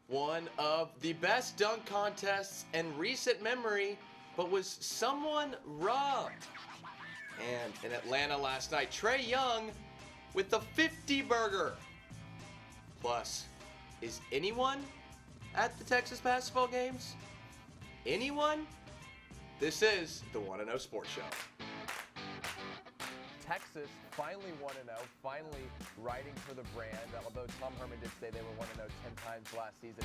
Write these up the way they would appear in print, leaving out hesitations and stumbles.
one of the best dunk contests in recent memory, but was someone robbed? And in Atlanta last night, Trae Young with the 50 burger. Plus, is anyone at the Texas basketball games? Anyone? This is the 1-0 Sports Show. Texas finally 1-0, finally riding for the brand, although Tom Herman did say they were 1-0 10 times last season.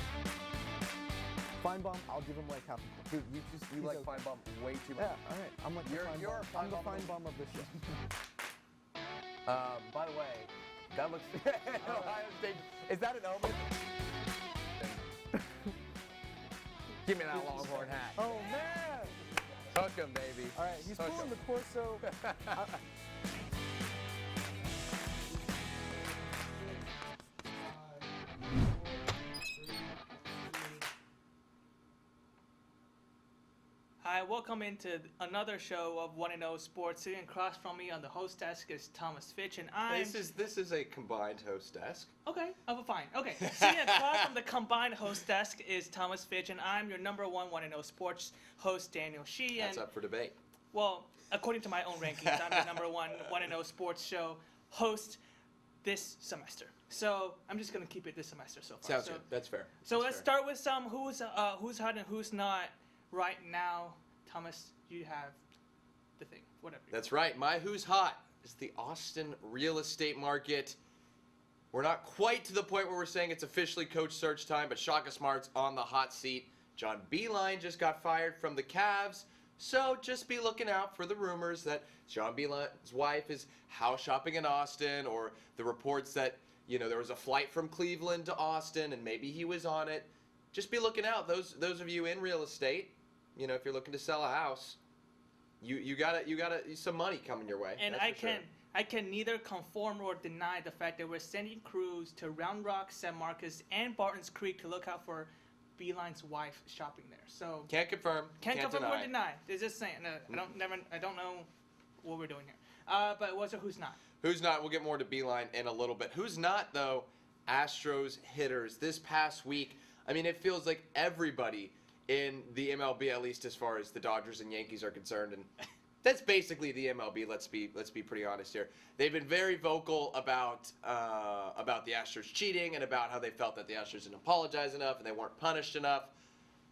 Feinbaum, I'll give him like half a point. Dude, You like Feinbaum way too much. Yeah, all right. I'm like You're I'm the Feinbaum. Feinbaum of the show. By the way, that looks Ohio State. Is that an omen? Give me that Longhorn hat. Oh, man. Hook him, baby. All right, he's Hook pulling 'em. the Corso. Hi, welcome into another show of 1-0 Sports. Sitting across from me on the host desk is Thomas Fitch, and I'm... This is a combined host desk. Okay, fine. Okay, sitting across from the combined host desk is Thomas Fitch, and I'm your number one 1-0 Sports host, Daniel Shee. That's up for debate. Well, according to my own rankings, I'm the number one 1-0 Sports show host this semester. So I'm just going to keep it this semester so far. Sounds good. That's fair. So That's let's fair. start with some who's hot and who's not right now. Thomas, you have the thing, whatever. That's right. My who's hot is the Austin real estate market. We're not quite to the point where we're saying it's officially coach search time, but Shaka Smart's on the hot seat. John Beilein just got fired from the Cavs, so just be looking out for the rumors that John Beilein's wife is house shopping in Austin, or the reports that, there was a flight from Cleveland to Austin and maybe he was on it. Just be looking out. Those of you in real estate, if you're looking to sell a house, you got some money coming your way. And that's for sure. I can neither conform or deny the fact that we're sending crews to Round Rock, San Marcos, and Barton's Creek to look out for Beilein's wife shopping there. So Can't confirm. can't confirm deny. or deny. It's just saying. I don't know what we're doing here. But what's a who's not? Who's not? We'll get more to Beilein in a little bit. Who's not, though? Astros hitters. This past week, it feels like everybody in the MLB, at least as far as the Dodgers and Yankees are concerned, and that's basically the MLB. Let's be pretty honest here. They've been very vocal about the Astros cheating and about how they felt that the Astros didn't apologize enough and they weren't punished enough.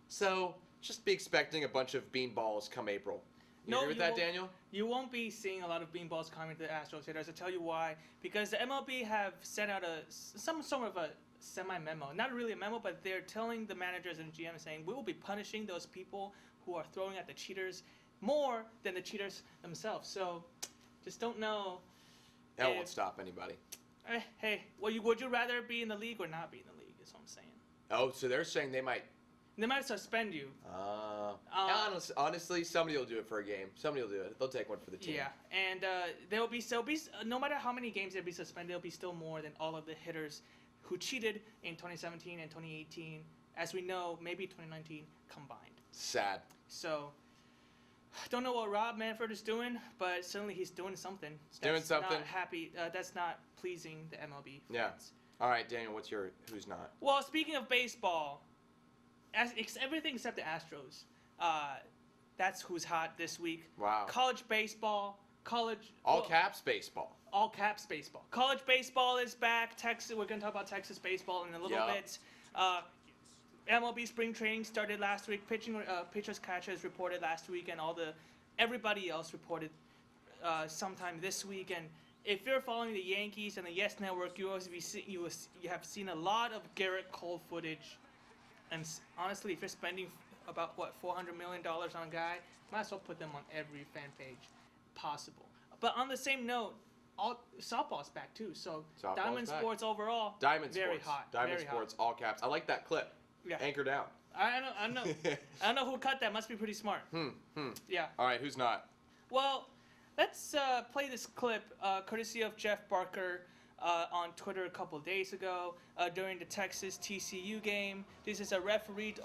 So just be expecting a bunch of beanballs come April. You agree with that, Daniel? You won't be seeing a lot of beanballs coming to the Astros hitters. I'll tell you why. Because the MLB have sent out some sort of a semi-memo. Not really a memo, but they're telling the managers and GM saying, we will be punishing those people who are throwing at the cheaters more than the cheaters themselves. So just don't know. That won't stop anybody. Hey, would you rather be in the league or not be in the league, is what I'm saying. Oh, so they're saying they might... They might suspend you. Honestly, somebody will do it for a game. Somebody will do it. They'll take one for the team. Yeah, and there'll be no matter how many games they'll be suspended, there'll be still more than all of the hitters who cheated in 2017 and 2018. As we know, maybe 2019 combined. Sad. So, don't know what Rob Manfred is doing, but certainly he's doing something. Doing something. Not happy. That's not pleasing the MLB fans. Yeah. All right, Daniel, what's your who's not? Well, speaking of baseball, everything except the Astros. That's who's hot this week. Wow. College baseball. All caps baseball. All caps baseball. College baseball is back. Texas. We're gonna talk about Texas baseball in a little bit. MLB spring training started last week. Pitchers, catchers reported last week, and everybody else reported sometime this week. And if you're following the Yankees and the Yes Network, you have seen a lot of Garrett Cole footage. And honestly, if you're spending about $400 million on a guy, might as well put them on every fan page possible. But on the same note, softball's back too. So Softball's Diamond back. Sports overall, Diamond very Sports. hot. Diamond very Sports, hot. all caps. I like that clip. Yeah. Anchor down. I know. I don't know who cut that. Must be pretty smart. Yeah. All right, who's not? Well, let's play this clip courtesy of Jeff Barker on Twitter a couple of days ago during the Texas TCU game. This is a referee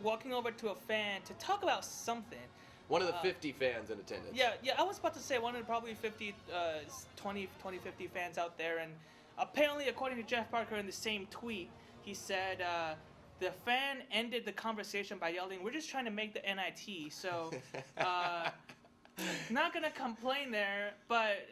walking over to a fan to talk about something. One of the 50 fans in attendance. Yeah, I was about to say one of the probably 50, 20, 50 fans out there. And apparently, according to Jeff Barker in the same tweet, he said the fan ended the conversation by yelling, "We're just trying to make the NIT." So, not gonna complain there. But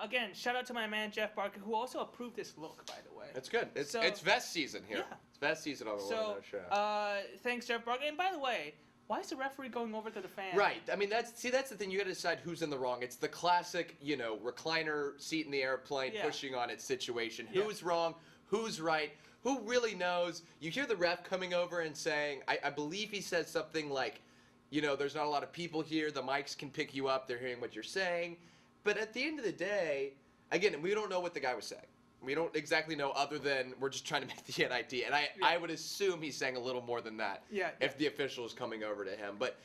again, shout out to my man Jeff Barker, who also approved this look, by the way. That's good. It's vest season here. Yeah. It's vest season on the So, show. thanks Jeff Barker. And by the way, why is the referee going over to the fan? Right. I mean, that's the thing. You got to decide who's in the wrong. It's the classic, recliner seat in the airplane, Yeah. pushing on it situation. Yeah. Who's wrong? Who's right? Who really knows? You hear the ref coming over and saying, I believe he says something like, there's not a lot of people here. The mics can pick you up. They're hearing what you're saying. But at the end of the day, again, we don't know what the guy was saying. We don't exactly know other than we're just trying to make the NIT. And I would assume he's saying a little more than that if the official is coming over to him. But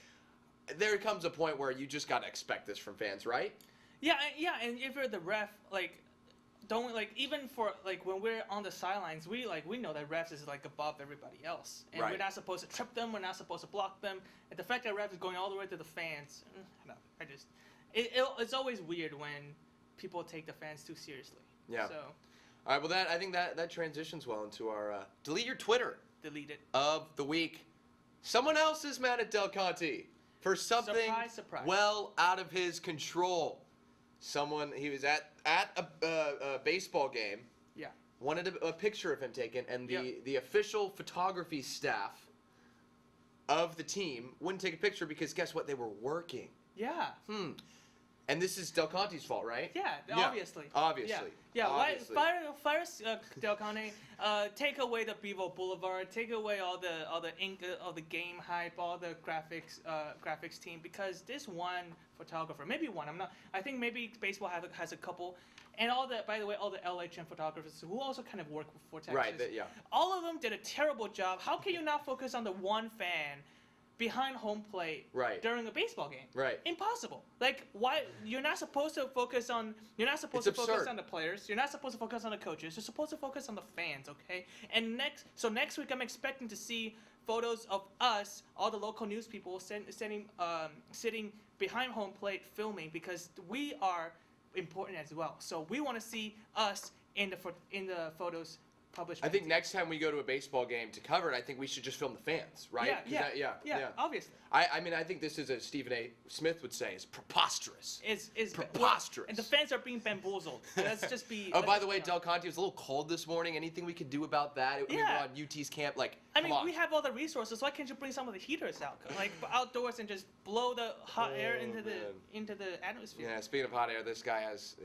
there comes a point where you just got to expect this from fans, right? Yeah, and if you're the ref, even for when we're on the sidelines, we know that refs is above everybody else, and Right. we're not supposed to trip them, we're not supposed to block them, and the fact that ref is going all the way to the fans, it's always weird when people take the fans too seriously. Yeah. So All right, well, I think that transitions well into our delete your Twitter delete it. of the week. Someone else is mad at Del Conte for something Surprise, surprise. well out of his control. He was at a baseball game, Yeah. wanted a picture of him taken, and Yep. the official photography staff of the team wouldn't take a picture because guess what? They were working. Yeah. And this is Del Conte's fault, right? Yeah, obviously. Obviously. Yeah. Obviously. Fire Del Conte. Take away the Bevo Boulevard. Take away all the ink, all the game hype, all the graphics team, because this one photographer, maybe one. I think maybe baseball has a couple, and by the way, all the LHM photographers who also kind of work for Texas. Right. All of them did a terrible job. How can you not focus on the one fan behind home plate during a baseball game? Right. Impossible. Why? You're not supposed to focus on. You're not supposed It's to focus absurd. on the players. You're not supposed to focus on the coaches. You're supposed to focus on the fans. Okay. And next week, I'm expecting to see photos of us, all the local news people, sitting behind home plate filming, because we are important as well. So we want to see us in the photos published. I think next time we go to a baseball game to cover it, I think we should just film the fans, right? Yeah, obviously. I think this is, as Stephen A. Smith would say, is preposterous. It's preposterous. And the fans are being bamboozled. Let's just be. Oh, by the way, Del Conte was a little cold this morning. Anything we could do about that? I mean, we're on UT's camp. Come on. We have all the resources. Why can't you bring some of the heaters out, outdoors, and just blow the hot air into the atmosphere? Yeah. Speaking of hot air, this guy has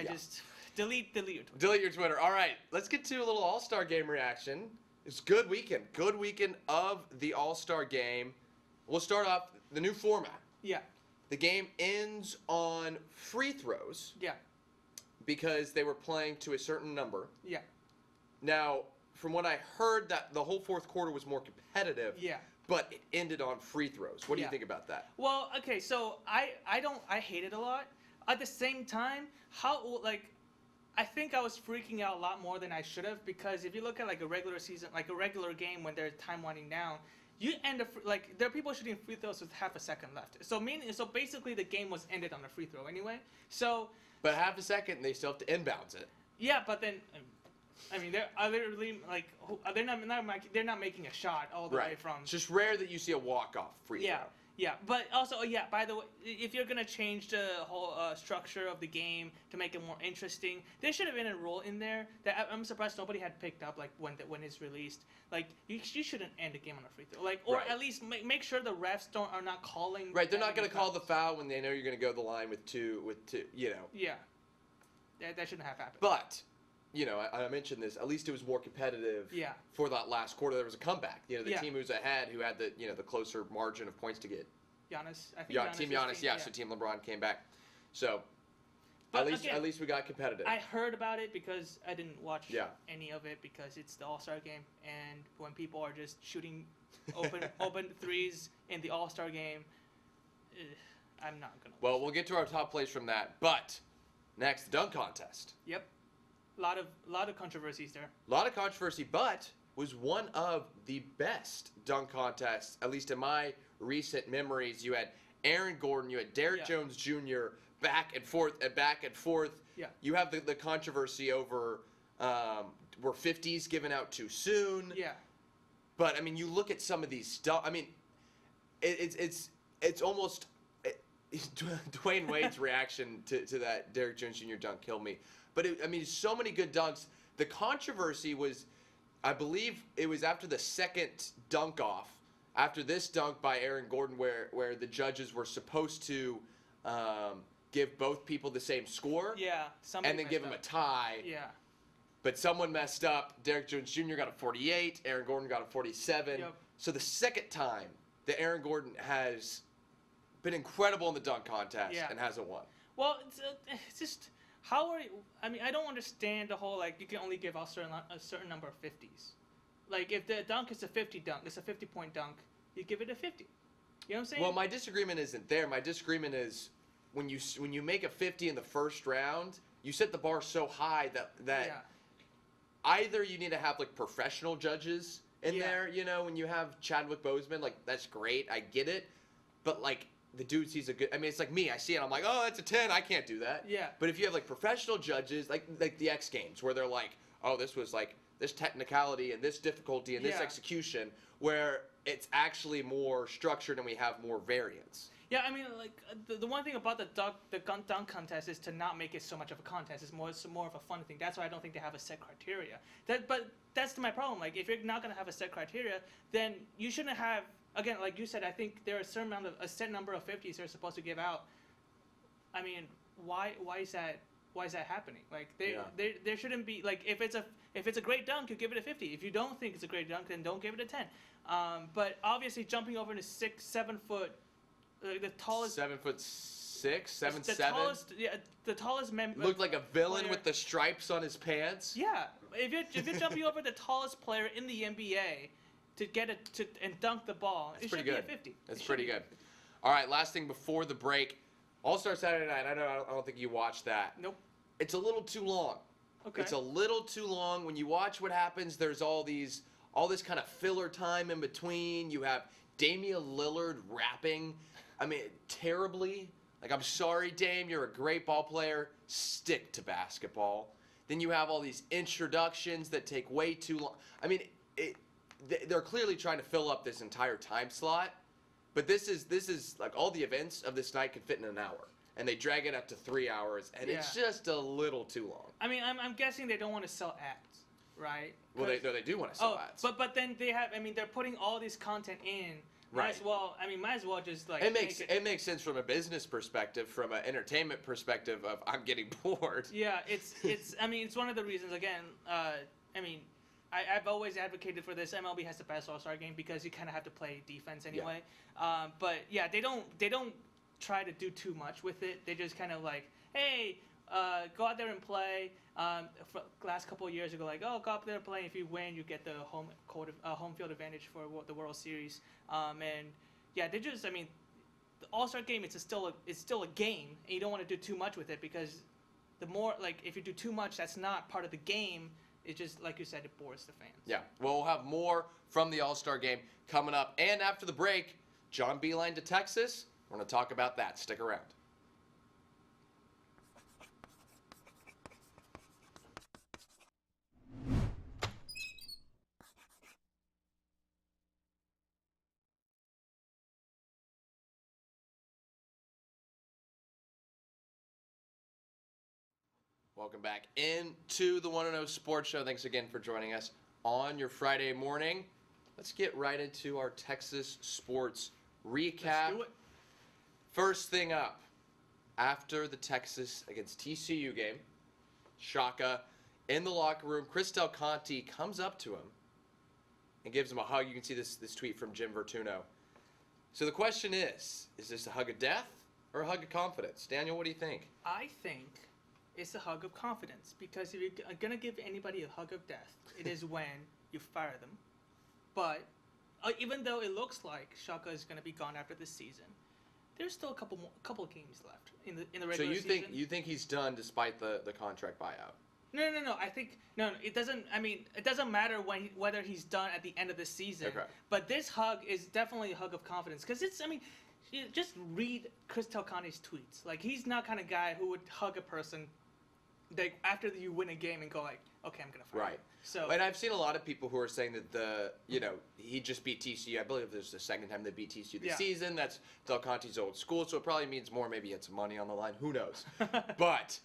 Just delete your Twitter. Delete your Twitter. All right, let's get to a little All-Star Game reaction. It's good weekend. Good weekend of the All-Star Game. We'll start off the new format. Yeah. The game ends on free throws. Yeah. Because they were playing to a certain number. Yeah. Now, from what I heard, that the whole fourth quarter was more competitive. Yeah. But it ended on free throws. What do you think about that? Well, okay, so I hate it a lot. At the same time, I think I was freaking out a lot more than I should have, because if you look at a regular season, a regular game when there's time winding down, you end up there are people shooting free throws with half a second left. So basically the game was ended on a free throw anyway. So. But half a second, they still have to inbounds it. Yeah, but then, they're literally they're not making a shot all the way from. It's just rare that you see a walk-off free throw. Yeah, but also, by the way, if you're going to change the whole structure of the game to make it more interesting, there should have been a rule in there that I'm surprised nobody had picked up, when it's released. You shouldn't end the game on a free throw. Or at least make sure the refs are not calling. Right, they're not going to call the foul when they know you're going to go the line with two, Yeah. That shouldn't have happened. But, I mentioned this, at least it was more competitive for that last quarter. There was a comeback. The team who was ahead, who had the closer margin of points to get. Giannis, I think. Team Giannis, so Team LeBron came back. So, but at least we got competitive. I heard about it because I didn't watch any of it, because it's the All-Star game, and when people are just shooting open threes in the All-Star game, I'm not gonna. Well, we'll get to our top plays from that, but next, the dunk contest. Yep, lot of controversies there. A lot of controversy, but was one of the best dunk contests, at least in my recent memories. You had Aaron Gordon, you had Derrick Jones Jr., back and forth. Yeah. You have the controversy over were 50s given out too soon. Yeah. But I mean, you look at some of these stuff. I mean, it's almost Dwayne Wade's reaction to that Derrick Jones Jr. dunk killed me. But I mean, so many good dunks. The controversy was, I believe, it was after the second dunk off, after this dunk by Aaron Gordon, where the judges were supposed to give both people the same score. Yeah. And then give them a tie. Yeah. But someone messed up. Derrick Jones Jr. got a 48. Aaron Gordon got a 47. Yep. So the second time that Aaron Gordon has been incredible in the dunk contest and hasn't won. Well, it's just how are you? I mean, I don't understand the whole like you can only give out a certain number of 50s. Like if the dunk is a 50 dunk, it's a 50-point dunk, you give it a 50. You know what I'm saying? Well, my disagreement isn't there. My disagreement is when you make a 50 in the first round, you set the bar so high that either you need to have like professional judges in there. You know, when you have Chadwick Boseman, like that's great, I get it, but like. The dude sees a good. I mean, it's like me. I see it. I'm like, oh, that's a 10. I can't do that. Yeah. But if you have like professional judges, like the X Games, where they're like, oh, this was like this technicality and this difficulty and this execution, where it's actually more structured and we have more variance. Yeah, I mean, like the one thing about the dunk contest is to not make it so much of a contest. It's more of a fun thing. That's why I don't think they have a set criteria. But that's my problem. Like, if you're not gonna have a set criteria, then you shouldn't have. Again, like you said, I think there are a set number of 50s they're supposed to give out. I mean, why is that happening? Like there shouldn't be like if it's a great dunk, you give it a 50. If you don't think it's a great dunk, then don't give it a 10. But obviously jumping over to 7 foot, the tallest 7'6", 7'7". The tallest member Looked like a villain with the stripes on his pants. Yeah, if you're jumping over the tallest player in the NBA. To get it and dunk the ball, it should be a 50. That's pretty good. All right, last thing before the break, All-Star Saturday Night. I don't think you watched that. Nope. It's a little too long. Okay. It's a little too long. When you watch what happens, there's all this kind of filler time in between. You have Damian Lillard rapping. I mean, terribly. Like, I'm sorry, Dame, you're a great ball player. Stick to basketball. Then you have all these introductions that take way too long. I mean, they're clearly trying to fill up this entire time slot, but this is like all the events of this night could fit in an hour, and they drag it up to 3 hours, and it's just a little too long. I mean, I'm guessing they don't want to sell ads, right? Well, they do want to sell ads. But then they have. I mean, they're putting all this content in. Right. Might as well just like. It makes sense from a business perspective, from an entertainment perspective of I'm getting bored. Yeah, it's. I mean, it's one of the reasons. Again, I mean. I've always advocated for this. MLB has the best All-Star game because you kind of have to play defense anyway. Yeah. But yeah, they don't try to do too much with it. They just kind of like, hey, go out there and play. For last couple of years ago, like, oh, go out there and play. If you win, you get the home field advantage for the World Series. And yeah, they just. I mean, the All-Star game it's still a game, and you don't want to do too much with it because the more like if you do too much, that's not part of the game. It just, like you said, it bores the fans. Yeah. Well, we'll have more from the All-Star game coming up. And after the break, John Beilein to Texas. We're going to talk about that. Stick around. Welcome back into the 1-0 Sports Show. Thanks again for joining us on your Friday morning. Let's get right into our Texas sports recap. Let's do it. First thing up, after the Texas against TCU game, Shaka in the locker room, Chris Del Conte comes up to him and gives him a hug. You can see this tweet from Jim Vertuno. So the question is this a hug of death or a hug of confidence? Daniel, what do you think? I think it's a hug of confidence because if you're going to give anybody a hug of death, it is when you fire them. But even though it looks like Shaka is going to be gone after this season, there's still a couple of games left in the regular season. So you think he's done despite the contract buyout? No. I think no. It doesn't. I mean, it doesn't matter whether he's done at the end of the season. Okay. But this hug is definitely a hug of confidence because it's. I mean, just read Chris Del Conte's tweets. Like he's not kind of guy who would hug a person after you win a game and go like, okay, I'm gonna fire Right. him. So And I've seen a lot of people who are saying that he just beat TCU. I believe this is the second time they beat TCU this season. That's Del Conte's old school, so it probably means more. Maybe he had some money on the line. Who knows? But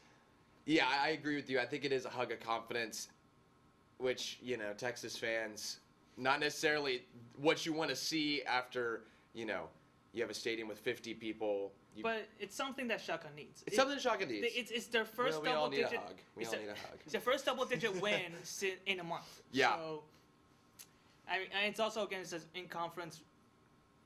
yeah, I agree with you. I think it is a hug of confidence, which Texas fans, not necessarily what you want to see after you have a stadium with 50 people. But it's something that Shaka needs. It's something Shaka needs. It's their first we all need double-digit. a hug. We all need a hug. It's their first double-digit win in a month. Yeah. So, I mean, and it's also against an in-conference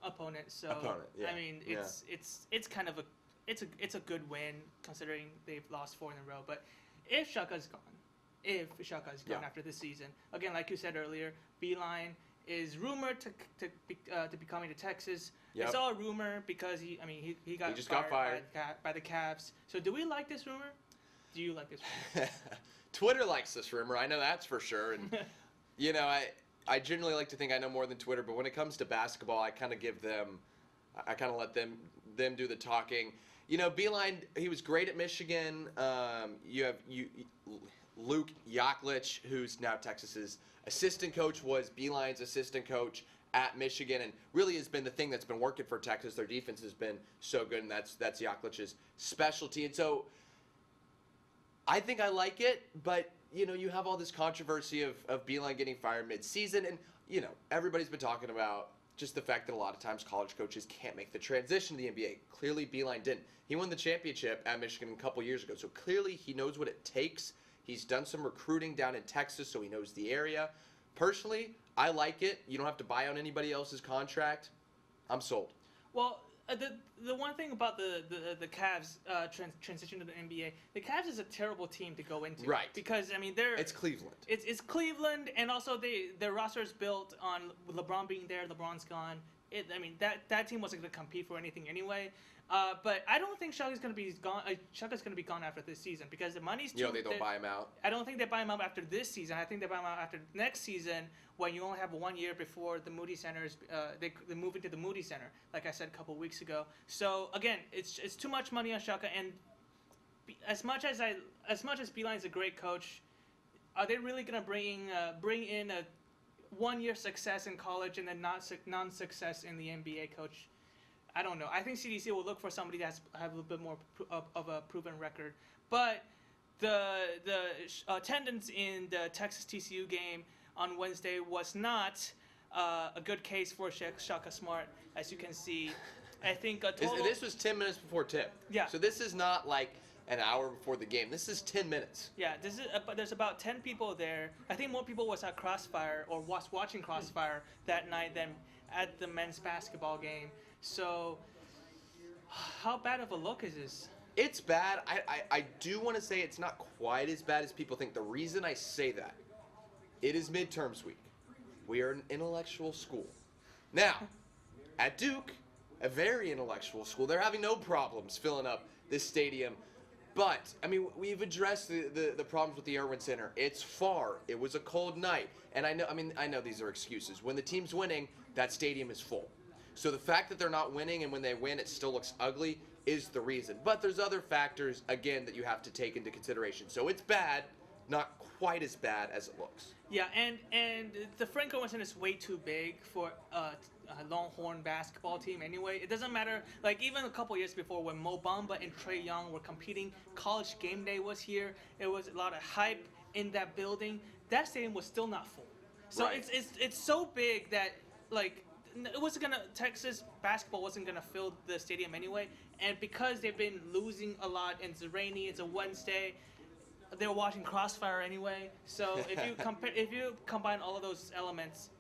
opponent. So yeah. I mean, it's kind of a good win considering they've lost 4 in a row. But if Shaka's gone after this season, again, like you said earlier, Beilein is rumored to be coming to Texas. Yep. It's all a rumor because he got fired by the Cavs. So do we like this rumor? Do you like this rumor? Twitter likes this rumor. I know that's for sure. And I generally like to think I know more than Twitter, but when it comes to basketball, I kind of let them do the talking. Beilein, he was great at Michigan. You have Luke Yaklich, who's now Texas's assistant coach, was Beilein's assistant coach at Michigan, and really has been the thing that's been working for Texas. Their defense has been so good, and that's Yaklich's specialty. And so I think I like it, but you have all this controversy of Beilein getting fired mid-season, and everybody's been talking about just the fact that a lot of times college coaches can't make the transition to the NBA. Clearly, Beilein didn't. He won the championship at Michigan a couple years ago, so clearly he knows what it takes. He's done some recruiting down in Texas, so he knows the area. Personally, I like it. You don't have to buy out anybody else's contract. I'm sold. Well, the one thing about the Cavs transition to the NBA, the Cavs is a terrible team to go into. Right. Because It's Cleveland. It's Cleveland, and also their roster is built on LeBron being there. LeBron's gone. That team wasn't going to compete for anything anyway. But I don't think Shaka's going to be gone. Shaka's going to be gone after this season because the money's too. They don't buy him out. I don't think they buy him out after this season. I think they buy him out after next season when you only have 1 year before the Moody Centers. They move into the Moody Center, like I said a couple weeks ago. So again, it's too much money on Shaka, and as much as Beilein's a great coach, are they really going to bring in a 1 year success in college and then non-success in the NBA coach? I don't know. I think CDC will look for somebody that have a little bit more of a proven record. But the attendance in the Texas TCU game on Wednesday was not a good case for Shaka Smart, as you can see. I think a total. This was 10 minutes before tip. Yeah. So this is not like an hour before the game. This is 10 minutes. Yeah. But there's about 10 people there. I think more people was at Crossfire or was watching Crossfire that night than at the men's basketball game. So, how bad of a look is this? It's bad. I do want to say it's not quite as bad as people think. The reason I say that, it is midterms week. We are an intellectual school. Now, at Duke, a very intellectual school, they're having no problems filling up this stadium. But, we've addressed the problems with the Irwin Center. It's far. It was a cold night. And I know these are excuses. When the team's winning, that stadium is full. So the fact that they're not winning and when they win it still looks ugly is the reason. But there's other factors, again, that you have to take into consideration. So it's bad, not quite as bad as it looks. Yeah, and the Frank Irwin is way too big for a Longhorn basketball team anyway. It doesn't matter. Like, even a couple years before when Mo Bamba and Trae Young were competing, College Game Day was here. It was a lot of hype in that building. That stadium was still not full. So right. it's so big that, like, Texas basketball wasn't gonna fill the stadium anyway, and because they've been losing a lot and it's rainy, it's a Wednesday, they were watching Crossfire anyway. So if you combine all of those elements,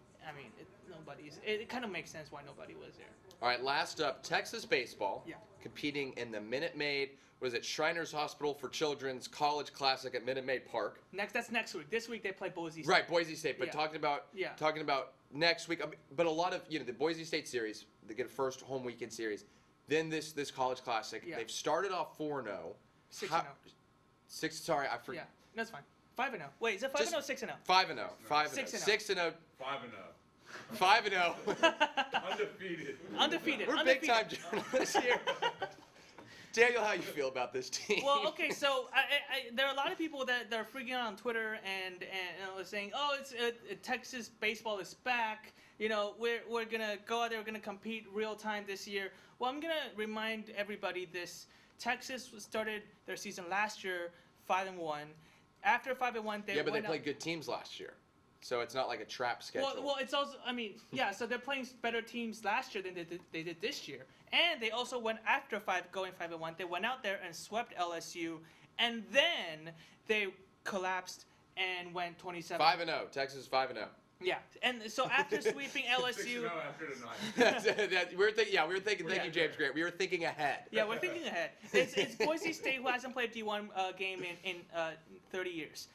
it kind of makes sense why nobody was there. All right, last up, Texas baseball. Yeah. Competing in the Minute Maid, Shriners Hospital for Children's College Classic at Minute Maid Park. That's next week. This week they play Boise State. Right, Boise State. But Yeah. talking about next week, but a lot of the Boise State series, they get a first home weekend series, then this College Classic. Yeah. They've started off 4-0. 6-0. Sorry, I forgot. Yeah, that's fine. 5-0. Wait, is it 5-0 or 6-0? 5-0. 5-0. 6-0. 5-0. 5-0. Undefeated. Undefeated. We're big time journalists here. Daniel, how you feel about this team? Well, okay, so there are a lot of people that are freaking out on Twitter and saying, "Oh, it's Texas baseball is back. You know, we're gonna go out there, we're gonna compete real time this year." Well, I'm gonna remind everybody this: Texas started their season last year 5-1. After 5-1, they played good teams last year, so it's not like a trap schedule. Well, it's also, I mean, yeah. So they're playing better teams last year than they did this year, and they also went after going 5-1. They went out there and swept LSU, and then they collapsed and went 27. 5-0. Texas 5-0. Yeah, and so after sweeping LSU, we were thinking. Thank you, James Grant. We were thinking ahead. Yeah, we're thinking ahead. It's Boise State who hasn't played a D1 game in 30 years.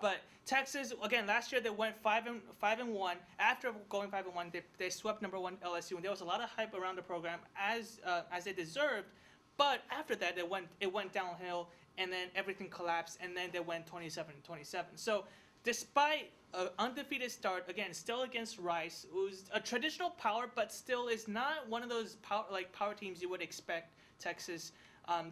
But Texas, again, last year they went 5-1. After going 5-1, they swept number 1 LSU, and there was a lot of hype around the program as they deserved. But after that, it went downhill, and then everything collapsed, and then they went 27-27. So despite an undefeated start, again, still against Rice, who's a traditional power, but still is not one of those power teams you would expect Texas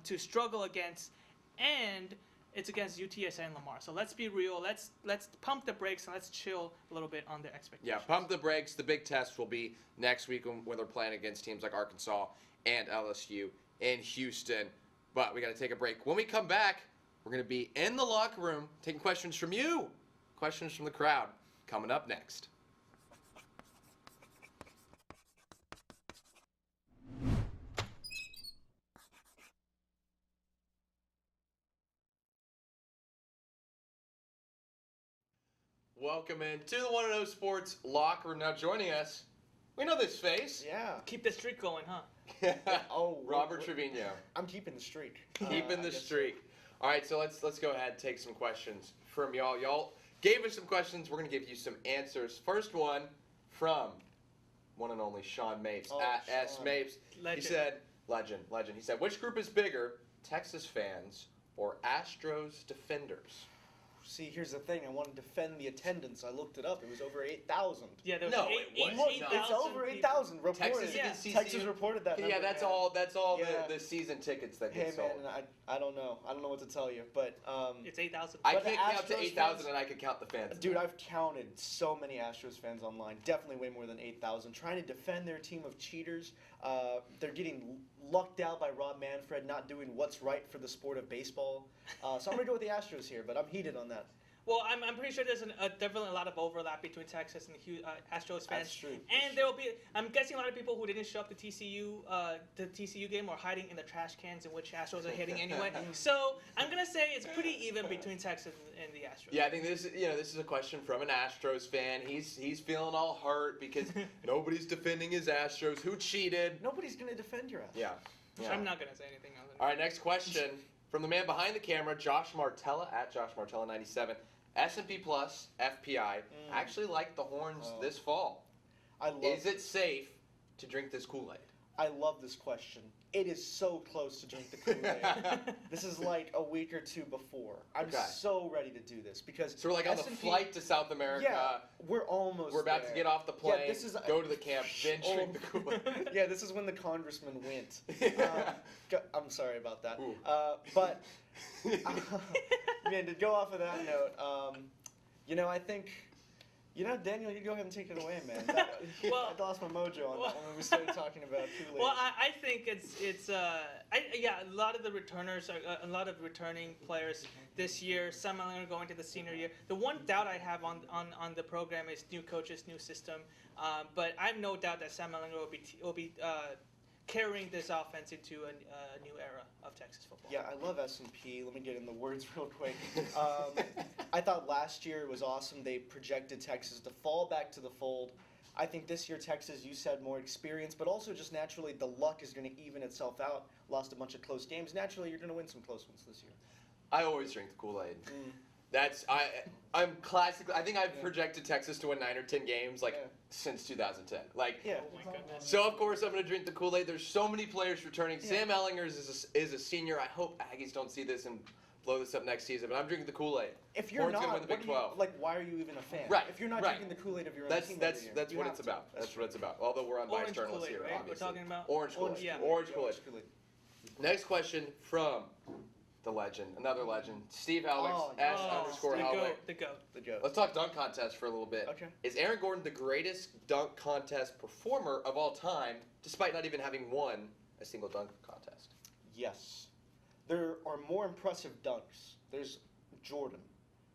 to struggle against, and it's against UTSA and Lamar. So let's be real. Let's pump the brakes and let's chill a little bit on their expectations. Yeah, pump the brakes. The big test will be next week when they're playing against teams like Arkansas and LSU in Houston. But we got to take a break. When we come back, we're going to be in the locker room taking questions from you. Questions from the crowd coming up next. Welcome in to the 1-0 Sports locker room. Now joining us, we know this face. Yeah. Keep the streak going, huh? Robert Trevino. I'm keeping the streak. Keeping the streak. All right, so let's go ahead and take some questions from y'all. Y'all gave us some questions. We're going to give you some answers. First one from one and only Sean Mapes at Sean. S Mapes. Legend. He said, legend. He said, which group is bigger, Texas fans or Astros defenders? See, here's the thing. I want to defend the attendance. I looked it up. It was over 8,000. Yeah, there was No, eight- it wasn't. 8,000 It's over 8,000 reported. Texas Yeah. against CCU. Texas reported that number. Yeah, that's all Yeah. the season tickets that Hey get man, sold. I don't know. I don't know what to tell you, but It's 8,000. I But the can't count to Astros 8,000 fans- and I can count the fans. dude, I've counted so many Astros fans online. Definitely way more than 8,000. Trying to defend their team of cheaters. They're getting lucked out by Rob Manfred not doing what's right for the sport of baseball. So I'm gonna go with the Astros here, but I'm heated on that. Well, I'm pretty sure there's definitely a lot of overlap between Texas and the Astros fans. That's true. And there will be, I'm guessing, a lot of people who didn't show up to the TCU game are hiding in the trash cans in which Astros are hitting anyway. So I'm gonna say it's pretty even between Texas and the Astros. Yeah, I think this is a question from an Astros fan. He's feeling all hurt because nobody's defending his Astros. Who cheated? Nobody's gonna defend your ass. Yeah. I'm not gonna say anything else. All right, next question from the man behind the camera, Josh Martella at Josh Martella 97. S&P Plus FPI actually liked the Horns this fall. Is it safe to drink this Kool-Aid? I love this question. It is so close to drink the Kool-Aid. This is like a week or two before. I'm so ready to do this because So we're like on the flight to South America. Yeah, we're almost We're about there. to get off the plane, this is go to the camp, then drink the Kool-Aid. Yeah, this is when the congressman went. I'm sorry about that. Ooh. But man, to go off of that note, I think. Daniel, you go ahead and take it away, man. Well- I lost my mojo on that one when we started talking about Kool-Aid. Well, I think it's a lot of the returners are a lot of returning players this year. Some are going to the senior year. The one doubt I have on the program is new coaches, new system. But I have no doubt that Sam Ehlinger will be carrying this offense into a new era of Texas football. Yeah, I love S&P. Let me get in the words real quick. I thought last year was awesome. They projected Texas to fall back to the fold. I think this year Texas, you said more experience, but also just naturally the luck is going to even itself out. Lost a bunch of close games. Naturally, you're going to win some close ones this year. I always drink the Kool-Aid. I'm classically. I think I've projected Texas to win 9 or 10 games since 2010. Yeah. Oh my goodness. So of course I'm going to drink the Kool-Aid. There's so many players returning. Sam Ehlinger is a senior. I hope Aggies don't see this and blow this up next season. But I'm drinking the Kool-Aid. If you're Horns not, gonna win the Big 12. why are you even a fan? Right, If you're not right. drinking the Kool-Aid of your own That's team that's every year, that's you what have it's to. about. That's what it's about. Although we're unbiased Orange journalists Kool-Aid, here, right? We're obviously. talking about Orange Kool-Aid. Yeah. Orange Kool-Aid. Next question from the legend, another legend, Steve Helwig, Oh, S_underscore the Helwig. goat, the goat. The goat. Let's talk dunk contest for a little bit. Okay. Is Aaron Gordon the greatest dunk contest performer of all time, despite not even having won a single dunk contest? Yes. There are more impressive dunks. There's Jordan.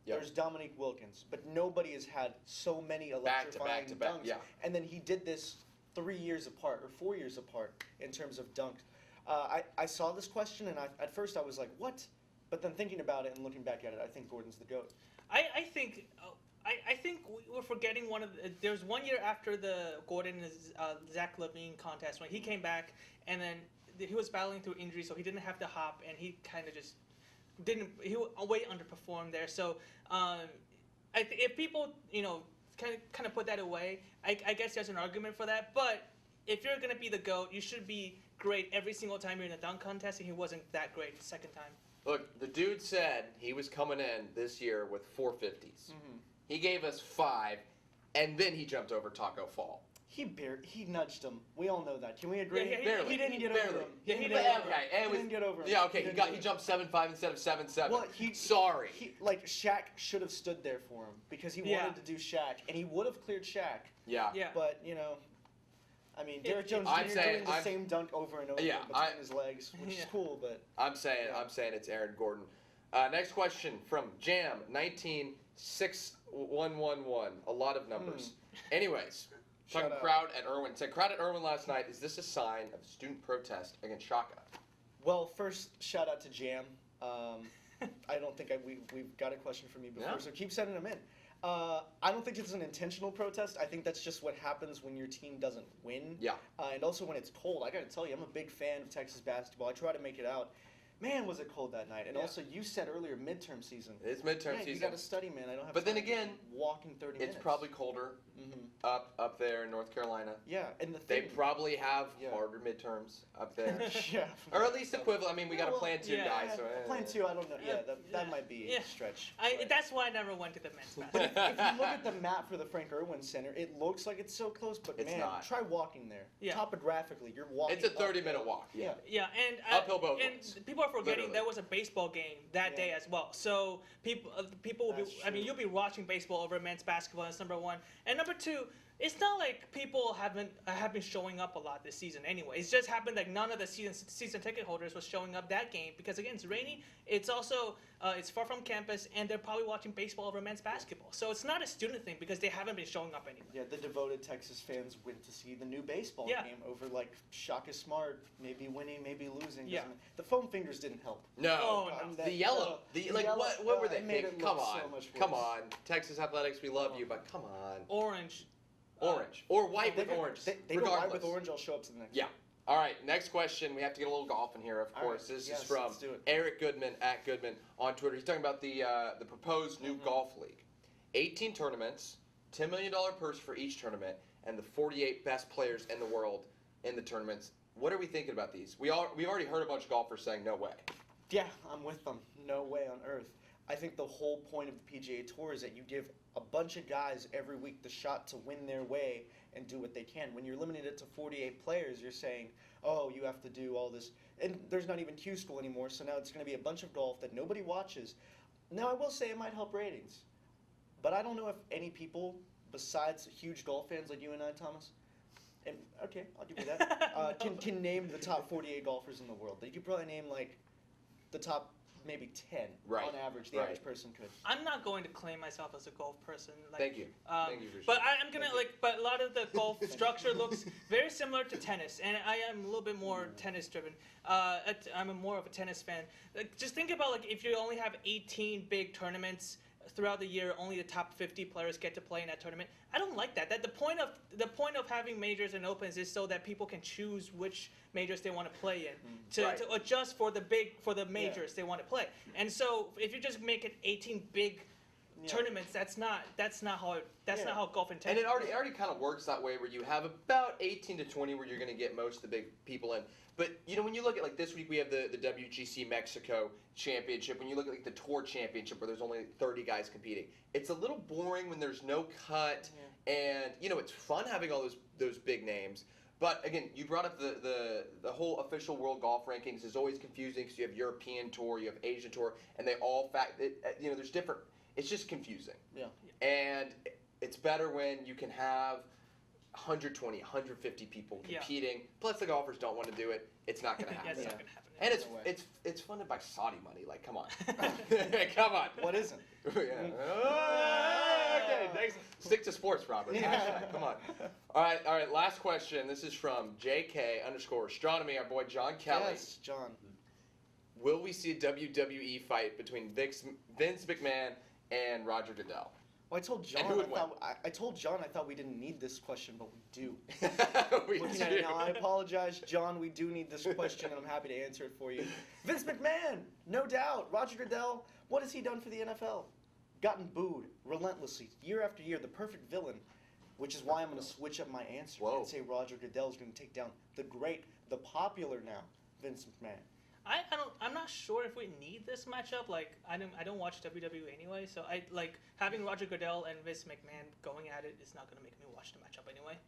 Yep. There's Dominique Wilkins. But nobody has had so many electrifying to back, dunks. yeah. And then he did this 3 years apart or 4 years apart in terms of dunks. I saw this question and at first I was like, what? But then thinking about it and looking back at it, I think Gordon's the GOAT. I think we're forgetting one of the, there's 1 year after the Gordon and Zach LaVine contest when he came back and then he was battling through injury, so he didn't have to hop and he kind of just didn't, he way underperformed there. So if people kind of put that away, I guess there's an argument for that. But if you're gonna be the GOAT, you should be great every single time you're in a dunk contest, and he wasn't that great the second time. Look, the dude said he was coming in this year with 450s. Mm-hmm. He gave us 5, and then he jumped over Taco Fall. He nudged him. We all know that. Can we agree? Yeah, Barely. He didn't get Barely. over him. Yeah, he He didn't didn't get over him. And He didn't get over him. Yeah, okay. He He didn't jumped 7'5" instead of 7'7". Well, Sorry. Like Shaq should have stood there for him because he Yeah. wanted to do Shaq, and he would have cleared Shaq. Yeah. Yeah. But I mean, Derrick Jones I'm Jr. saying- doing the I'm- same dunk over and over Yeah, between his legs, which is Yeah. cool. But I'm saying it's Aaron Gordon. Next question from Jam 196111. A lot of numbers. Anyways, Shout talking out. crowd at Irwin. Said crowd at Irwin last night. Is this a sign of student protest against Shaka? well, first shout out to Jam. I don't think we've got a question from you before, Yeah. so keep sending them in. I don't think it's an intentional protest. I think that's just what happens when your team doesn't win. Yeah. And also when it's cold. I got to tell you, I'm a big fan of Texas basketball. I try to make it out. Man, was it cold that night. And Yeah. also, you said earlier, midterm season. It's midterm Yeah, you season. got to study, man. I don't have But then time to again, walk in 30 minutes. It's probably colder Mhm. up there in North Carolina. Yeah, and the They thing... probably have Yeah. harder midterms up there. yeah. Or at least equivalent. I mean, we got a well, plan 2 yeah, guy. So, Plan 2, I don't know. Yeah, that Yeah. might be Yeah. a stretch. I, but- that's why I never went to the men's But basketball. if you look at the map for the Frank Irwin Center, it looks like it's so close, but It's man, not. try walking there. Yeah. Topographically, you're walking. It's a up 30-minute hill. walk. Yeah. Yeah, and Uphill both ways. and people are forgetting Literally. there was a baseball game that Yeah. day as well. So people will be. That's I mean, true. you'll be watching baseball over men's basketball. That's number one. And number two, it's not like people have been showing up a lot this season anyway. It's just happened like none of the season ticket holders was showing up that game because again it's rainy. It's also it's far from campus, and they're probably watching baseball over men's basketball. So it's not a student thing because they haven't been showing up anyway. Yeah, the devoted Texas fans went to see the new baseball Yeah. game over like Shaka Smart, maybe winning, maybe losing. Yeah. The foam fingers didn't help. No. Oh, no. And The yellow. the Like, yellow, what were they it made thinking? it Come look on. so much Come worse. on. Texas Athletics, we love you, but come on. Orange. Orange. Or white with They go- orange. They go white regardless. with orange. I'll show up to the next. Yeah. All right, next question. We have to get a little golf in here, of All course. right, This yes, is from let's do it. Eric Goodman at Goodman on Twitter. He's talking about the proposed new Mm-hmm. golf league. 18 tournaments, $10 million purse for each tournament, and the 48 best players in the world in the tournaments. What are we thinking about these? We've already heard a bunch of golfers saying no way. Yeah, I'm with them. No way on earth. I think the whole point of the PGA Tour is that you give a bunch of guys every week the shot to win their way and do what they can. When you're limiting it to 48 players, you're saying, oh, you have to do all this. And there's not even Q School anymore, so now it's going to be a bunch of golf that nobody watches. Now, I will say it might help ratings. But I don't know if any people, besides huge golf fans like you and I, Thomas, and okay, I'll give you that, can name the top 48 golfers in the world. You could probably name, like, the top maybe 10 Right, on average. The right. average person could. I'm not going to claim myself as a golf person. Like, Thank you. Thank you for But sharing. I'm gonna but a lot of the golf structure looks very similar to tennis, and I am a little bit more tennis driven. I'm more of a tennis fan. Like, just think about like if you only have 18 big tournaments throughout the year, only the top 50 players get to play in that tournament. I don't like that. That the point of having majors and opens is so that people can choose which majors they want to play in Right. to adjust for the majors they want to play. And so if you just make it 18 big tournaments, that's not how golf and And tennis. it already kind of works that way where you have about 18 to 20 where you're going to get most of the big people in. But, you know, when you look at, like, this week we have the WGC Mexico Championship. When you look at, like, the Tour Championship where there's only 30 guys competing, it's a little boring when there's no cut. And, you know, it's fun having all those big names. But again, you brought up the whole official world golf rankings is always confusing because you have European Tour, you have Asian Tour, and they all there's different. It's just confusing. Yeah. And it's better when you can have 120, 150 people competing. Plus, the golfers don't want to do it. It's not going to happen. It's not gonna happen. And it's funded by Saudi money. Like, come on, come on. What isn't? Okay, next. Stick to sports, Robert. Yeah. Come on. All right. Last question. This is from JK_astronomy. Our boy John Kelly. Yes, John. Will we see a WWE fight between Vince McMahon and Roger Goodell? Well, I told John. who would win? I told John I thought we didn't need this question, but we do. We Looking do. at it now, I apologize, John. We do need this question, and I'm happy to answer it for you. Vince McMahon, no doubt. Roger Goodell, what has he done for the NFL? Gotten booed relentlessly, year after year. The perfect villain, which is why I'm going to switch up my answer and say Roger Goodell is going to take down the popular now, Vince McMahon. I'm not sure if we need this matchup. Like, I don't watch WWE anyway, so I like having Roger Goodell and Vince McMahon going at it is not going to make me watch the matchup anyway.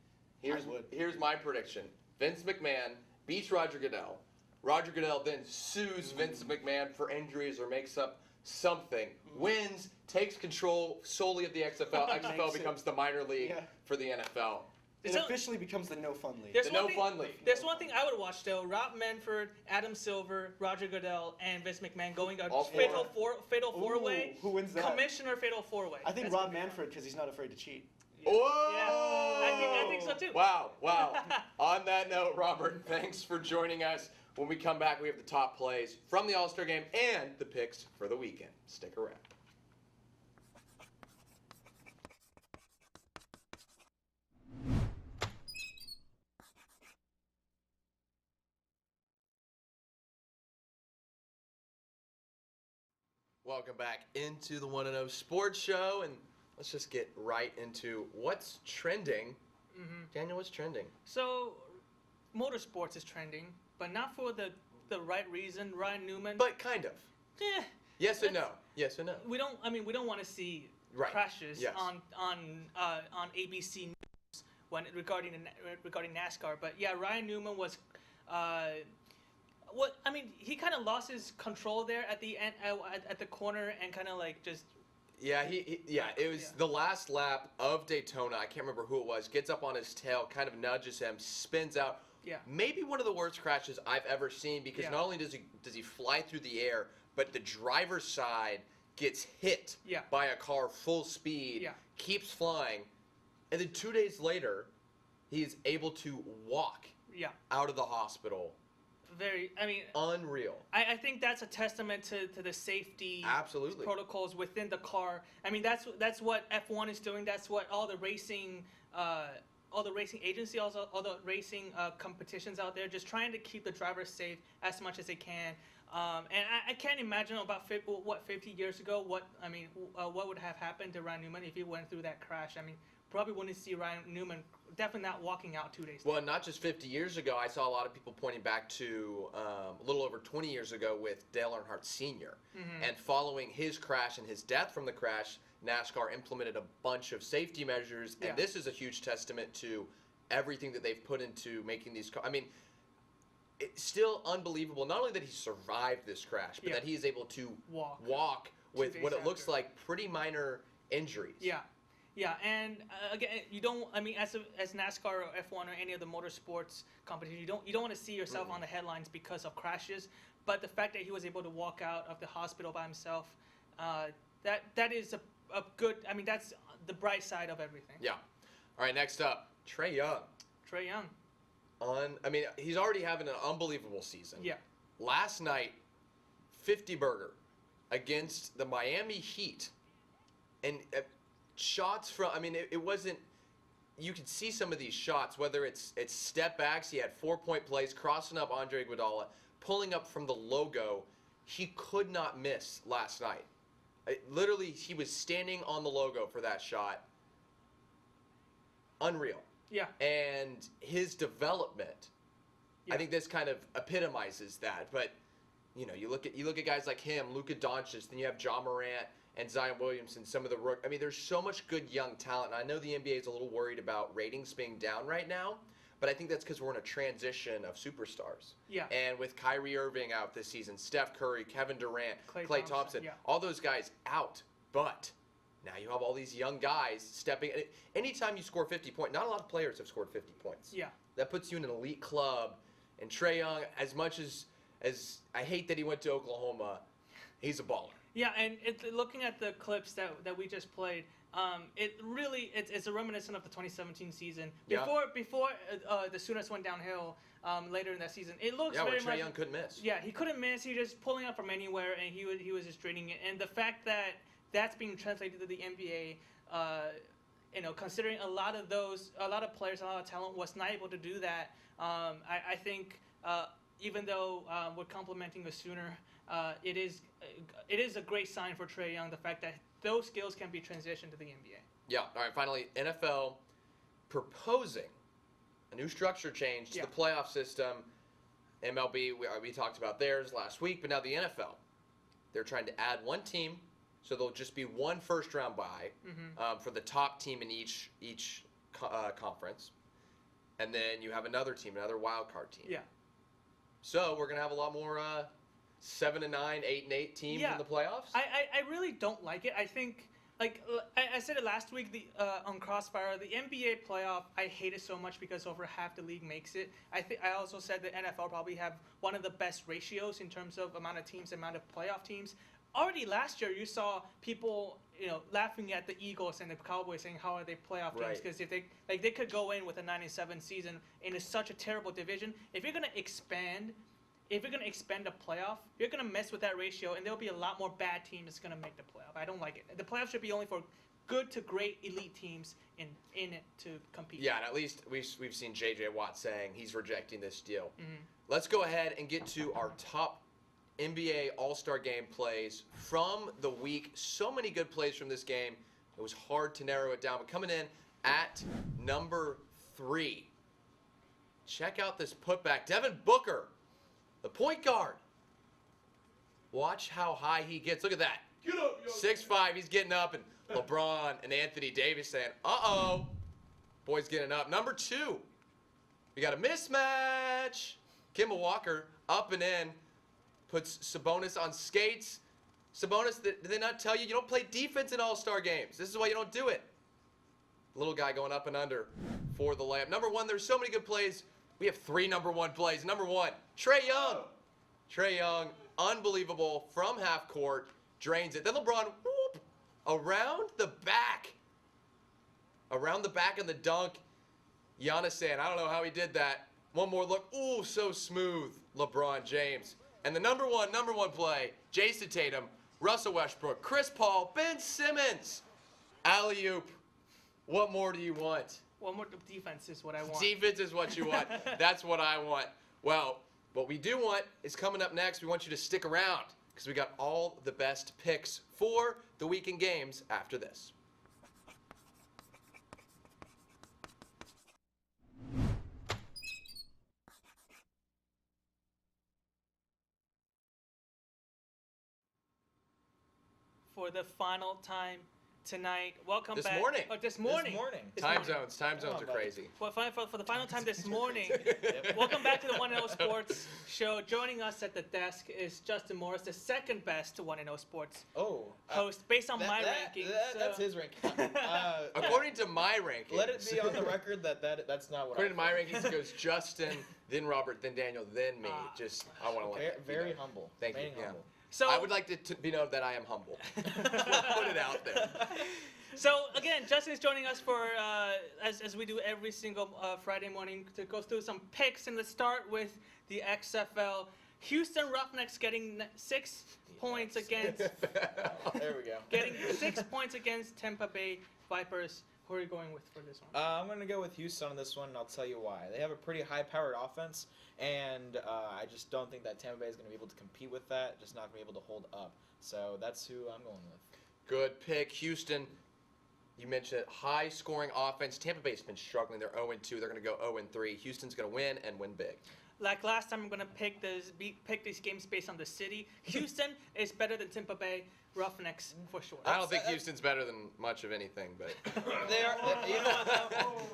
Here's my prediction. Vince McMahon beats Roger Goodell. Roger Goodell then sues Vince McMahon for injuries or makes up something. Wins, takes control solely of the XFL. XFL becomes the minor league for the NFL. It officially becomes the No Fun League. There's one thing I would watch though: Rob Manfred, Adam Silver, Roger Goodell, and Vince McMahon going a fatal four-way. Who wins that? Commissioner fatal four-way. I think Rob Manfred because he's not afraid to cheat. Yeah. Whoa! Yeah, I think so too. Wow. On that note, Robert, thanks for joining us. When we come back, we have the top plays from the All-Star Game and the picks for the weekend. Stick around. Welcome back into the 1-0 Sports Show, and let's just get right into what's trending. Daniel, what's trending? So, motorsports is trending, but not for the right reason. Ryan Newman. But kind of. Eh, Yes and no. Yes and no. we don't want to see crashes on ABC News regarding NASCAR. But yeah, Ryan Newman was. He kind of lost his control there at the end, at the corner, and kind of like just. Yeah, it was the last lap of Daytona. I can't remember who it was. Gets up on his tail, kind of nudges him, spins out. Yeah. Maybe one of the worst crashes I've ever seen because not only does he fly through the air, but the driver's side gets hit by a car full speed, keeps flying, and then 2 days later, he is able to walk out of the hospital. Unreal. I think that's a testament to the safety protocols within the car. I mean, that's what F1 is doing. That's what all the racing agencies, also all the racing competitions out there, just trying to keep the drivers safe as much as they can. And I can't imagine about 50 years ago what would have happened to Ryan Newman if he went through that crash. I mean, probably wouldn't see Ryan Newman definitely not walking out 2 days later. Well, not just 50 years ago. I saw a lot of people pointing back to a little over 20 years ago with Dale Earnhardt Sr. And following his crash and his death from the crash, NASCAR implemented a bunch of safety measures, and this is a huge testament to everything that they've put into making these cars. I mean, it's still unbelievable, not only that he survived this crash, but that he is able to walk with what it looks like pretty minor injuries. Yeah, and again, you don't. I mean, as NASCAR or F1 or any of the motorsports competition, you don't want to see yourself on the headlines because of crashes. But the fact that he was able to walk out of the hospital by himself, that is a good. I mean, that's the bright side of everything. Yeah. All right, next up, Trae Young. Trae Young. He's already having an unbelievable season. Yeah. Last night, 50-burger against the Miami Heat, and shots from. I mean, it wasn't. You could see some of these shots, whether it's step backs. He had 4-point plays, crossing up Andre Iguodala, pulling up from the logo. He could not miss last night. Literally, he was standing on the logo for that shot. Unreal. Yeah. And his development, I think this kind of epitomizes that. But you look at guys like him, Luka Doncic, then you have Ja Morant and Zion Williamson, some of the there's so much good young talent. And I know the NBA is a little worried about ratings being down right now, but I think that's because we're in a transition of superstars. Yeah. And with Kyrie Irving out this season, Steph Curry, Kevin Durant, Klay Thompson, yeah. all those guys out. But now you have all these young guys stepping. Anytime you score 50 points, not a lot of players have scored 50 points. Yeah. That puts you in an elite club. And Trae Young, as much as I hate that he went to Oklahoma, he's a baller. Yeah, and looking at the clips that we just played, it's a reminiscent of the 2017 season. Before the Sooners went downhill later in that season, it looks very where much. Trae Young couldn't miss. Yeah, he couldn't miss. He was just pulling up from anywhere, and he was just draining it. And the fact that that's being translated to the NBA, considering a lot of players, a lot of talent was not able to do that. I think even though we're complimenting the Sooner, it is a great sign for Trae Young, the fact that those skills can be transitioned to the NBA. Yeah. All right. Finally, NFL proposing a new structure change to the playoff system. MLB, we talked about theirs last week, but now the NFL, they're trying to add one team, so there'll just be one first-round bye for the top team in each conference, and then you have another team, another wild card team. Yeah. So we're gonna have a lot more 7-9, 8-8 teams in the playoffs. I really don't like it. I think, like I said it last week, on Crossfire, the NBA playoff, I hate it so much because over half the league makes it. I also said the NFL probably have one of the best ratios in terms of amount of teams, amount of playoff teams. Already last year, you saw people, laughing at the Eagles and the Cowboys, saying how are they playoff teams? Because if they could go in with a 9-7 season in such a terrible division. If you're gonna expand the playoff, you're gonna mess with that ratio, and there'll be a lot more bad teams gonna make the playoff. I don't like it. The playoff should be only for good to great elite teams in it to compete. Yeah, and at least we've seen J.J. Watt saying he's rejecting this deal. Let's go ahead and get to our top NBA All-Star Game plays from the week. So many good plays from this game. It was hard to narrow it down. But coming in at number 3, check out this putback. Devin Booker, the point guard. Watch how high he gets. Look at that. Get up, yo. 6'5", he's getting up. And LeBron and Anthony Davis saying, uh-oh. Boy's getting up. Number 2, we got a mismatch. Kemba Walker up and in. Puts Sabonis on skates. Sabonis, did they not tell you don't play defense in All-Star games? This is why you don't do it. Little guy going up and under for the layup. Number 1, there's so many good plays. We have 3 number 1 plays. Number 1, Trae Young. Trae Young, unbelievable, from half court, drains it. Then LeBron, whoop, around the back. Around the back of the dunk. Giannis saying, I don't know how he did that. One more look. Ooh, so smooth, LeBron James. And the number one play, Jason Tatum, Russell Westbrook, Chris Paul, Ben Simmons, alley-oop. What more do you want? One more defense is what I want. Defense is what you want. That's what I want. Well, what we do want is coming up next. We want you to stick around because we got all the best picks for the weekend games after this. For the final time tonight, welcome This back. morning. Oh, this morning. Time zones are crazy. For the final time this morning, welcome back to the 1-0 Sports Show. Joining us at the desk is Justin Morris, the second best 1-0 Sports host, based on my rankings. That's his ranking. According to my rankings. Let it be on the record that's not what. According to my rankings, it goes Justin, then Robert, then Daniel, then me. I want to let very humble. Thank you. Very humble. So I would like to be known that I am humble. Put it out there. So again, Justin is joining us for as we do every single Friday morning to go through some picks, and let's start with the XFL. Houston Roughnecks getting 6 points against. There we go. Getting 6 points against Tampa Bay Vipers. Who are you going with for this one? I'm going to go with Houston on this one, and I'll tell you why. They have a pretty high-powered offense, and I just don't think that Tampa Bay is going to be able to compete with that, just not going to be able to hold up. So that's who I'm going with. Good pick. Houston, you mentioned high-scoring offense. Tampa Bay's been struggling. They're 0-2. They're going to go 0-3. Houston's going to win and win big. Like last time, I'm going to pick these games based on the city. Houston is better than Tampa Bay Roughnecks for sure. I don't think Houston's better than much of anything, but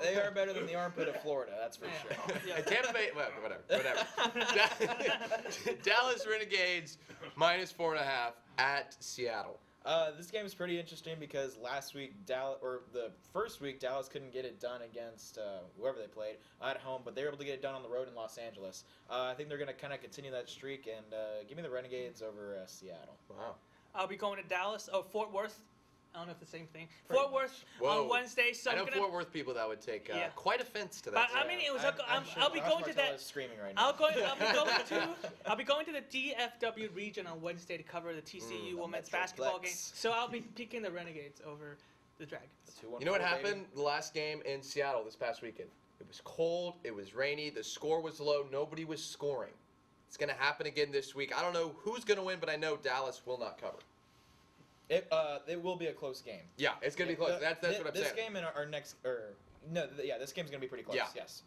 they They are better than the armpit of Florida, that's for Yeah. sure. Yeah. And Tampa Bay, well, whatever. Dallas Renegades -4.5 at Seattle. This game is pretty interesting because the first week, Dallas couldn't get it done against whoever they played at home, but they were able to get it done on the road in Los Angeles. I think they're going to kind of continue that streak and give me the Renegades over Seattle. Wow. I'll be going to Dallas. Oh, Fort Worth. I don't know if it's the same thing. Pretty Fort Worth Whoa. on Wednesday. So I know I'm gonna. Fort Worth people that would take Yeah. quite offense to But that. I mean, it was. I'm sure I'll be Josh going to Martell that. is screaming right now. I'll be going to the DFW region on Wednesday to cover the TCU the women's Metroplex. basketball game. So I'll be picking the Renegades over the Dragons. You know what 2-1-4, happened the last game in Seattle this past weekend? It was cold, it was rainy, the score was low, nobody was scoring. It's going to happen again this week. I don't know who's going to win, but I know Dallas will not cover. It will be a close game. Yeah, it's going to be close. That's what I'm this saying. This game and our next, this game's going to be pretty close. Yeah. Yes.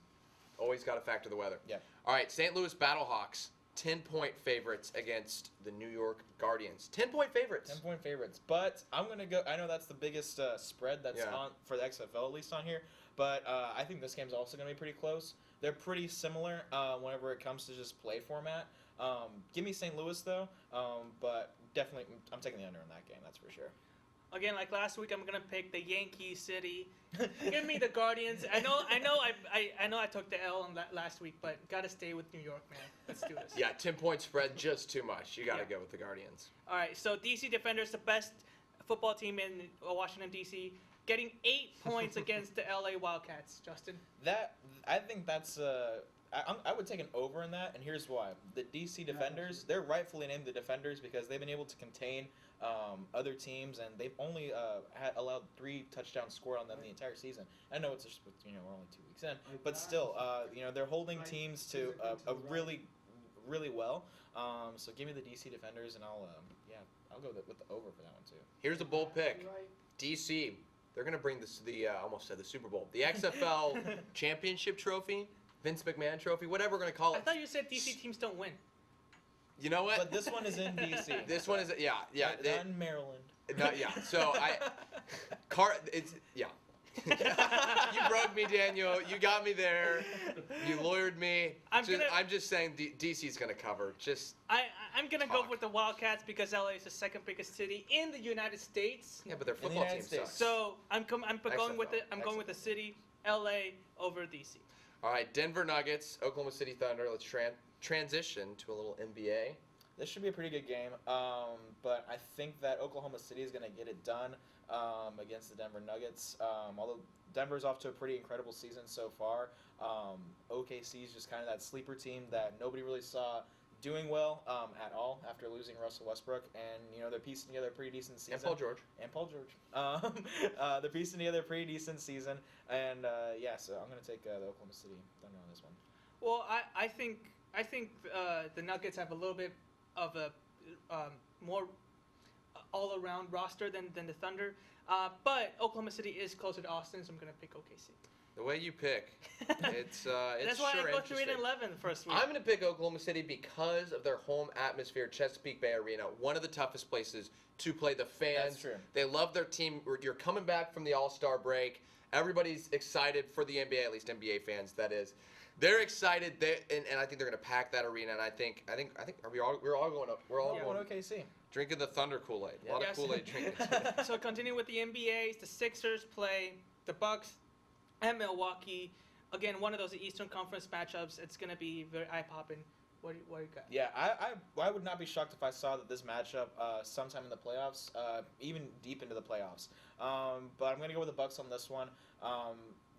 Always got to factor the weather. Yeah. All right, St. Louis Battlehawks, 10-point favorites against the New York Guardians. 10-point favorites. 10-point favorites. But I'm going to go. I know that's the biggest spread that's Yeah. on for the XFL, at least on here. But I think this game's also going to be pretty close. They're pretty similar whenever it comes to just play format. Give me St. Louis, though. But definitely, I'm taking the under in that game. That's for sure. Again, like last week, I'm gonna pick the Yankee City. Give me the Guardians. I know I took the L on last week, but gotta stay with New York, man. Let's do this. Yeah, 10-point spread, just too much. You got to Yeah. go with the Guardians. All right, so DC Defenders, the best football team in Washington D.C., getting 8 points against the LA Wildcats. Justin. I think that's I would take an over in that, and here's why. The DC Defenders, they're rightfully named the Defenders because they've been able to contain other teams, and they've only allowed 3 touchdowns scored on them the entire season. I know it's just, we're only 2 weeks in, but still, they're holding teams to a really, really well. So give me the DC Defenders, and I'll go with the over for that one too. Here's a bold pick. DC, they're going to bring almost said the Super Bowl, the XFL championship trophy, Vince McMahon trophy, whatever we're going to call I it. thought you said DC teams don't win. You know what? But this one is in DC. This one is, yeah. Not in Maryland. No, yeah. So yeah. You broke me, Daniel. You got me there. You lawyered me. I'm just saying DC's going to cover. I'm gonna go talk. with the Wildcats because LA is the second biggest city in the United States. Yeah, but their In the football team United States. sucks. So I'm going with XFL. I'm going with the city, LA over DC. All right, Denver Nuggets, Oklahoma City Thunder. Let's transition to a little NBA. This should be a pretty good game, but I think that Oklahoma City is going to get it done against the Denver Nuggets. Although Denver's off to a pretty incredible season so far, OKC is just kind of that sleeper team that nobody really saw doing well at all after losing Russell Westbrook, and they're piecing together a pretty decent season. And Paul George. They're piecing together a pretty decent season, and so I'm going to take the Oklahoma City Thunder on this one. Well, I think the Nuggets have a little bit of a more all-around roster than the Thunder, but Oklahoma City is closer to Austin, so I'm gonna pick OKC. The way you pick, it's That's why sure I go interesting. 3-11 the first week. I'm going to pick Oklahoma City because of their home atmosphere, Chesapeake Bay Arena, one of the toughest places to play. The fans, That's true. They love their team. You're coming back from the All-Star break. Everybody's excited for the NBA, at least NBA fans, that is. They're excited, and I think they're going to pack that arena. And I think we're all going up. We're all Going going OKC. drinking the Thunder Kool-Aid. A lot Yes. of Kool-Aid drinking. So continue with the NBA. The Sixers play the Bucks and Milwaukee. Again, one of those Eastern Conference matchups. It's gonna be very eye-popping. What do you got? Yeah, I would not be shocked if I saw that this matchup sometime in the playoffs, even deep into the playoffs. But I'm going to go with the Bucks on this one.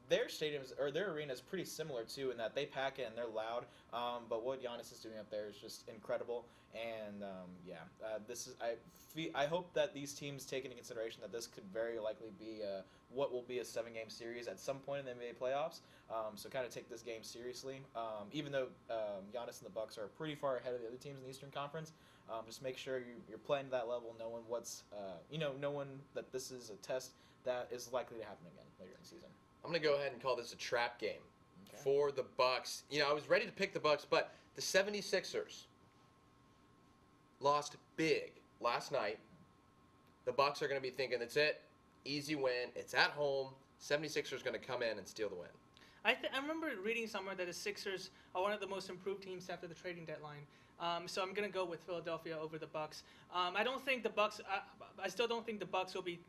Their stadiums or their arena is pretty similar too in that they pack it and they're loud. But what Giannis is doing up there is just incredible. And I hope that these teams take into consideration that this could very likely be what will be a 7-game series at some point in the NBA playoffs. So kind of take this game seriously. Even though Giannis and the Bucks are pretty far ahead of the other teams in the Eastern Conference, just make sure you're playing to that level, knowing knowing that this is a test that is likely to happen again later in the season. I'm going to go ahead and call this a trap game Okay. for the Bucks. I was ready to pick the Bucks, but the 76ers lost big last night. The Bucks are going to be thinking, that's it, easy win, it's at home, 76ers going to come in and steal the win. I remember reading somewhere that the Sixers are one of the most improved teams after the trading deadline. So I'm gonna go with Philadelphia over the Bucks. I don't think the Bucks. I still don't think the Bucks will be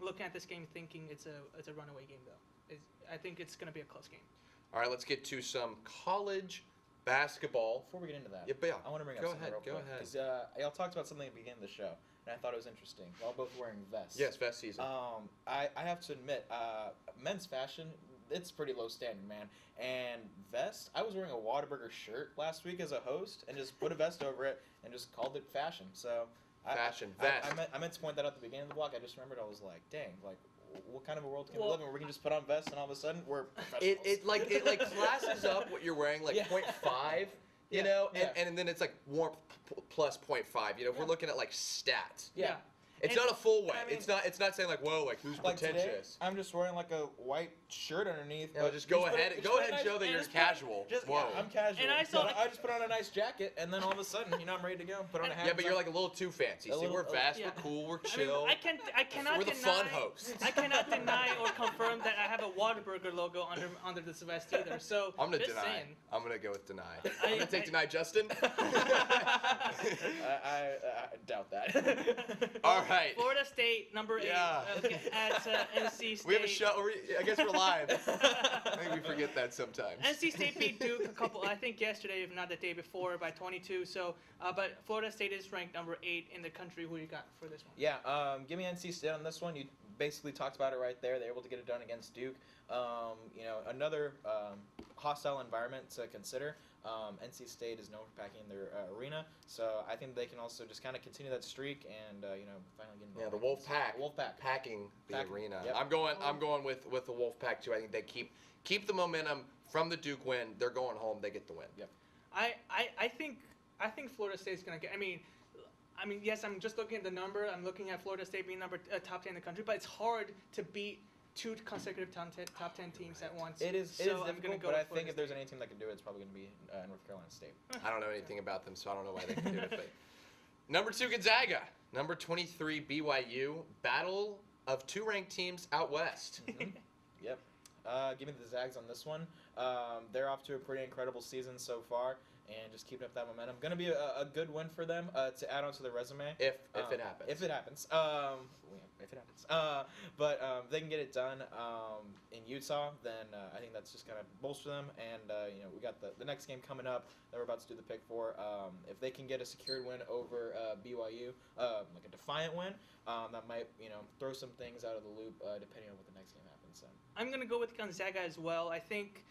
looking at this game thinking it's a runaway game though. I think it's gonna be a close game. All right, let's get to some college basketball. Before we get into that, yeah. I want to bring up something real quick. Go ahead. Because y'all talked about something at the beginning of the show, and I thought it was interesting. Y'all both wearing vests. Yes, vest season. I have to admit, men's fashion, it's pretty low standard, man. And vest, I was wearing a Whataburger shirt last week as a host, and just put a vest over it, and just called it fashion. So Fashion, vest. I meant to point that out at the beginning of the blog. I just remembered, I was like, dang, like, what kind of a world can we live in where we can just put on vests and all of a sudden we're professionals? It classes up what you're wearing, like 0.5, you know, and then it's like warmth plus 0.5. You know, if we're looking at like stats. Yeah. It's not a full way. I mean, it's not saying like, whoa, like who's like pretentious. Today, I'm just wearing like a white shirt underneath. No, just go ahead and show that you're casual. Whoa. Yeah, I'm casual. And I just put on a nice jacket, and then all of a sudden, you know, I'm ready to go. Put on a hat. Yeah, but you're like a little too fancy. See, we're fast, we're cool, we're chill. I cannot we're the deny, fun hosts. I cannot deny or confirm that I have a Whataburger logo under this vest either. So I'm gonna just deny. saying. I'm gonna go with deny. I'm gonna take deny, Justin. I doubt that. All right. Florida State, number 8, at NC State. We have a show. I guess we're live. I think we forget that sometimes. NC State beat Duke I think yesterday, if not the day before, by 22. So, but Florida State is ranked number 8 in the country. Who you got for this one? Yeah, give me NC State on this one. You basically talked about it right there. They're able to get it done against Duke. You know, another hostile environment to consider. NC State is known for packing their arena, so I think they can also just kind of continue that streak and you know, finally get involved. Yeah, the Wolfpack packing the arena. Yep. I'm going with the Wolfpack too. I think they keep the momentum from the Duke win. They're going home. They get the win. Yep. I think Florida State's gonna get. I mean, yes, I'm just looking at the number. I'm looking at Florida State being top 10 in the country, but it's hard to beat 2 consecutive top 10 teams at once. It is so difficult, but I think if there's any team that can do it, it's probably going to be North Carolina State. I don't know anything about them, so I don't know why they can do it. But number 2, Gonzaga. Number 23, BYU. Battle of 2 ranked teams out west. Mm-hmm. Yep. Give me the Zags on this one. They're off to a pretty incredible season so far, and just keeping up that momentum. Going to be a good win for them to add on to their resume. If it happens. If it happens. If it happens. But they can get it done in Utah, then I think that's just going to bolster them. And, you know, we got the next game coming up that we're about to do the pick for. If they can get a secured win over BYU, like a defiant win, that might, you know, throw some things out of the loop depending on what the next game happens. So. I'm going to go with Gonzaga as well. I think,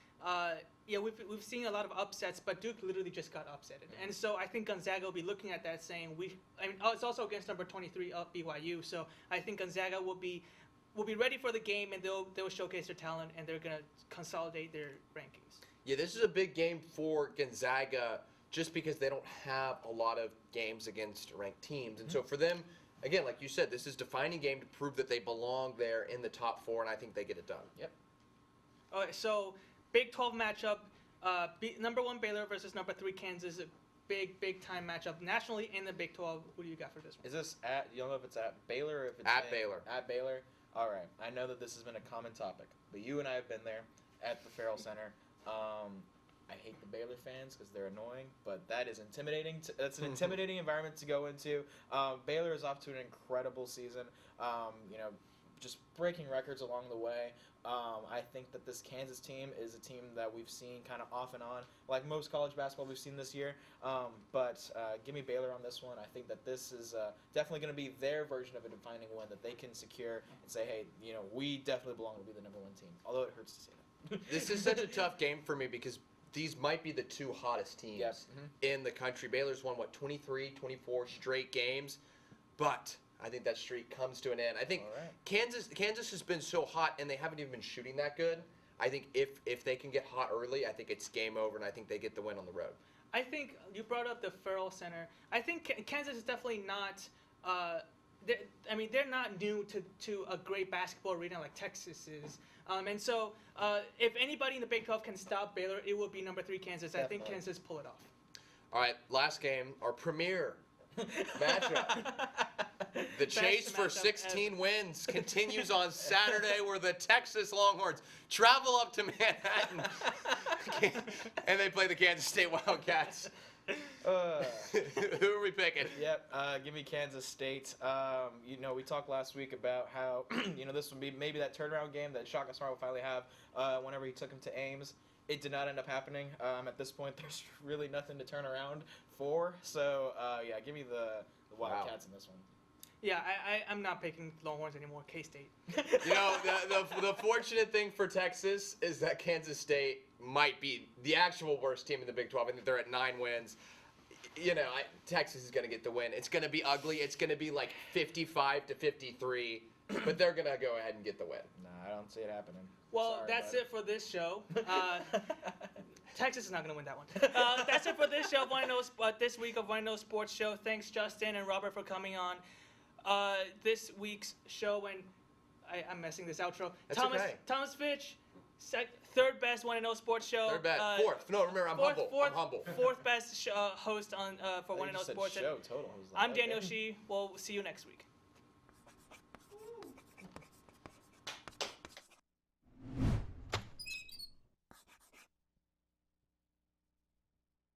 we've seen a lot of upsets, but Duke literally just got upsetted. And so I think Gonzaga will be looking at that saying, it's also against number 23 of BYU. So I think Gonzaga will be ready for the game, and they'll showcase their talent, and they're going to consolidate their rankings. Yeah, this is a big game for Gonzaga just because they don't have a lot of games against ranked teams. And so for them, again, like you said, this is a defining game to prove that they belong there in the top 4, and I think they get it done. Yep. All right, so Big 12 matchup, number 1 Baylor versus number 3 Kansas, a big time matchup nationally in the Big 12. Who do you got for this one? Is this you don't know if it's at Baylor or if it's at Baylor? At Baylor. All right. I know that this has been a common topic, but you and I have been there at the Farrell Center. I hate the Baylor fans because they're annoying, but that is intimidating. That's an intimidating environment to go into. Baylor is off to an incredible season. You know, just breaking records along the way. I think that this Kansas team is a team that we've seen kind of off and on, like most college basketball we've seen this year. But give me Baylor on this one. I think that this is definitely going to be their version of a defining win that they can secure and say, hey, you know, we definitely belong to be the number 1 team, although it hurts to say that. This is such a tough game for me because these might be the 2 hottest teams in the country. Baylor's won, 23, 24 straight games, but I think that streak comes to an end. I think Kansas has been so hot, and they haven't even been shooting that good. I think if they can get hot early, I think it's game over, and I think they get the win on the road. I think you brought up the Farrell Center. I think Kansas is definitely not. They're not new to a great basketball arena like Texas is. And so, if anybody in the Big 12 can stop Baylor, it will be number 3 Kansas. Definitely. I think Kansas pull it off. All right, last game, our premier matchup. The chase for matchup 16 wins continues on Saturday, where the Texas Longhorns travel up to Manhattan and they play the Kansas State Wildcats. Who are we picking? Yep, give me Kansas State. We talked last week about how, this would be maybe that turnaround game that Shaka Smart will finally have whenever he took him to Ames. It did not end up happening. At this point, there's really nothing to turn around for. So, give me the Wildcats in this one. Yeah, I'm not picking Longhorns anymore. K-State. The fortunate thing for Texas is that Kansas State might be the actual worst team in the Big 12. I think they're at 9 wins. Texas is going to get the win. It's going to be ugly. It's going to be like 55-53, but they're going to go ahead and get the win. Nah, I don't see it happening. Well, Sorry, that's bud. it for this show. Texas is not going to win that one. That's it for this show, this week of One Know Sports Show. Thanks, Justin and Robert, for coming on. This week's show, and I'm messing this outro. That's Thomas, okay. Thomas Fitch, third best One Know Sports Show. Third best. Fourth. No, remember, I'm humble. I'm humble. Fourth best host for One Know Sports. Show total. I'm Daniel Shee. We'll see you next week.